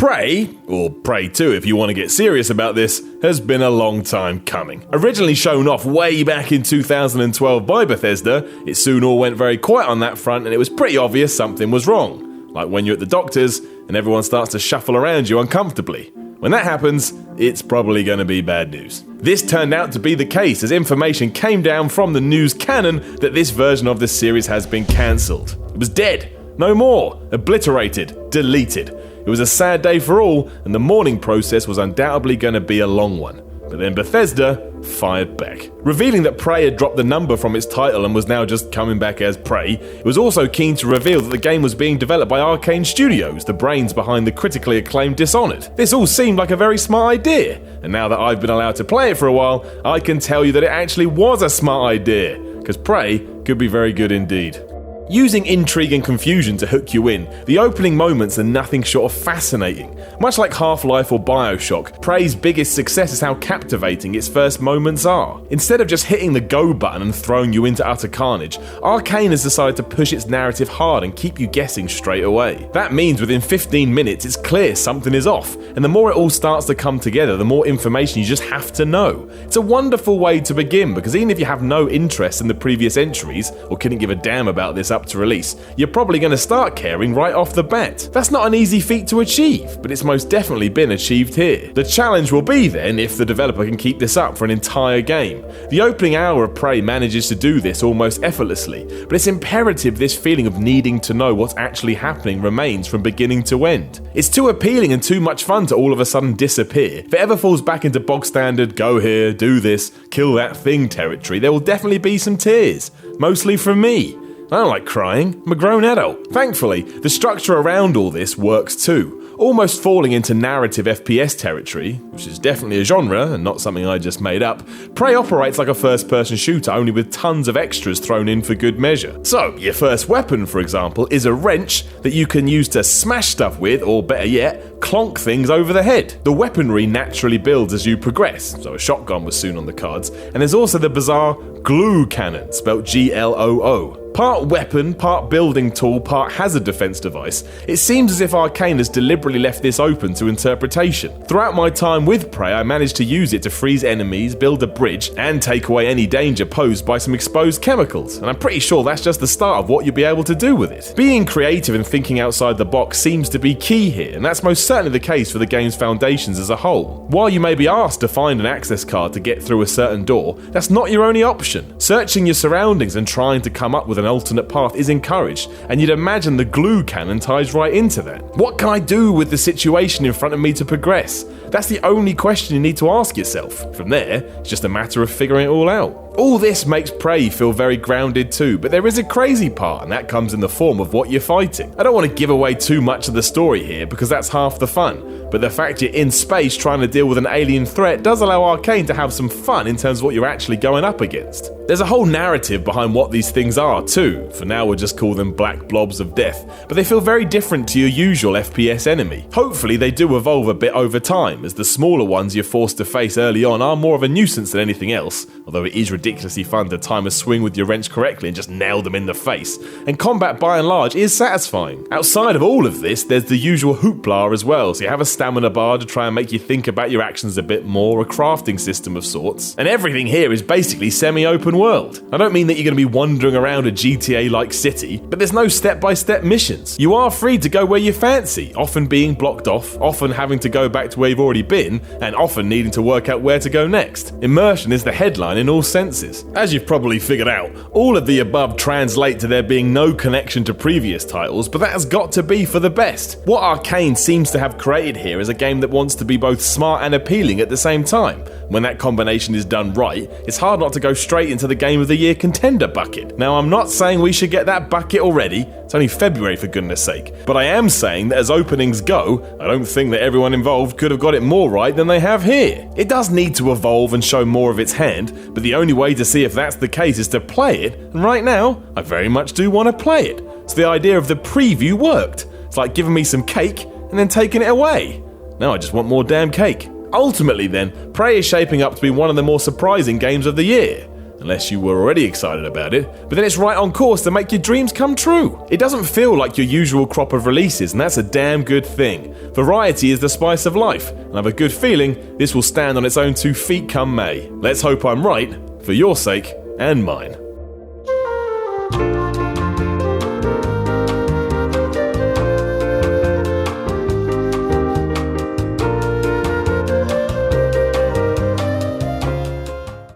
Prey, or Prey 2 if you want to get serious about this, has been a long time coming. Originally shown off way back in 2012 by Bethesda, it soon all went very quiet on that front and it was pretty obvious something was wrong. Like when you're at the doctor's and everyone starts to shuffle around you uncomfortably. When that happens, it's probably going to be bad news. This turned out to be the case as information came down from the news canon that this version of the series has been cancelled. It was dead. No more. Obliterated. Deleted. It was a sad day for all, and the mourning process was undoubtedly going to be a long one. But then Bethesda fired back. Revealing that Prey had dropped the number from its title and was now just coming back as Prey, it was also keen to reveal that the game was being developed by Arcane Studios, the brains behind the critically acclaimed Dishonored. This all seemed like a very smart idea, and now that I've been allowed to play it for a while, I can tell you that it actually was a smart idea, because Prey could be very good indeed. Using intrigue and confusion to hook you in, the opening moments are nothing short of fascinating. Much like Half-Life or Bioshock, Prey's biggest success is how captivating its first moments are. Instead of just hitting the go button and throwing you into utter carnage, Arcane has decided to push its narrative hard and keep you guessing straight away. That means within 15 minutes it's clear something is off, and the more it all starts to come together, the more information you just have to know. It's a wonderful way to begin, because even if you have no interest in the previous entries, or couldn't give a damn about this up to release, you're probably going to start caring right off the bat. That's not an easy feat to achieve, but it's most definitely been achieved here. The challenge will be then if the developer can keep this up for an entire game. The opening hour of Prey manages to do this almost effortlessly, but it's imperative this feeling of needing to know what's actually happening remains from beginning to end. It's too appealing and too much fun to all of a sudden disappear. If it ever falls back into bog standard, go here, do this, kill that thing territory, there will definitely be some tears. Mostly from me. I don't like crying, I'm a grown adult. Thankfully, the structure around all this works too. Almost falling into narrative FPS territory, which is definitely a genre and not something I just made up, Prey operates like a first-person shooter, only with tons of extras thrown in for good measure. So, your first weapon, for example, is a wrench that you can use to smash stuff with, or better yet, clonk things over the head. The weaponry naturally builds as you progress, so a shotgun was soon on the cards, and there's also the bizarre glue cannon, spelt Gloo. Part weapon, part building tool, part hazard defense device, it seems as if Arcane has deliberately left this open to interpretation. Throughout my time with Prey, I managed to use it to freeze enemies, build a bridge, and take away any danger posed by some exposed chemicals, and I'm pretty sure that's just the start of what you'll be able to do with it. Being creative and thinking outside the box seems to be key here, and that's most certainly the case for the game's foundations as a whole. While you may be asked to find an access card to get through a certain door, that's not your only option. Searching your surroundings and trying to come up with an alternate path is encouraged, and you'd imagine the glue cannon ties right into that. What can I do with the situation in front of me to progress? That's the only question you need to ask yourself. From there, it's just a matter of figuring it all out. All this makes Prey feel very grounded too, but there is a crazy part, and that comes in the form of what you're fighting. I don't want to give away too much of the story here, because that's half the fun, but the fact you're in space trying to deal with an alien threat does allow Arcane to have some fun in terms of what you're actually going up against. There's a whole narrative behind what these things are too. For now we'll just call them black blobs of death, but they feel very different to your usual FPS enemy. Hopefully they do evolve a bit over time, as the smaller ones you're forced to face early on are more of a nuisance than anything else, although it is ridiculously fun to time a swing with your wrench correctly and just nail them in the face, and combat by and large is satisfying. Outside of all of this, there's the usual hoopla as well, so you have a stamina bar to try and make you think about your actions a bit more, a crafting system of sorts, and everything here is basically semi-open world. I don't mean that you're going to be wandering around a GTA-like city, but there's no step-by-step missions. You are free to go where you fancy, often being blocked off, often having to go back to where you've already been, and often needing to work out where to go next. Immersion is the headline in all senses. As you've probably figured out, all of the above translate to there being no connection to previous titles, but that has got to be for the best. What Arcane seems to have created here is a game that wants to be both smart and appealing at the same time. When that combination is done right, it's hard not to go straight into the Game of the Year contender bucket. Now, I'm not saying we should get that bucket already, it's only February for goodness sake, but I am saying that as openings go, I don't think that everyone involved could have got it more right than they have here. It does need to evolve and show more of its hand, but the only way to see if that's the case is to play it, and right now, I very much do want to play it. So the idea of the preview worked. It's like giving me some cake and then taking it away. Now I just want more damn cake. Ultimately then, Prey is shaping up to be one of the more surprising games of the year. unless you were already excited about it, but then it's right on course to make your dreams come true. It doesn't feel like your usual crop of releases, and that's a damn good thing. Variety is the spice of life, and I have a good feeling this will stand on its own 2 feet come May. Let's hope I'm right, for your sake and mine.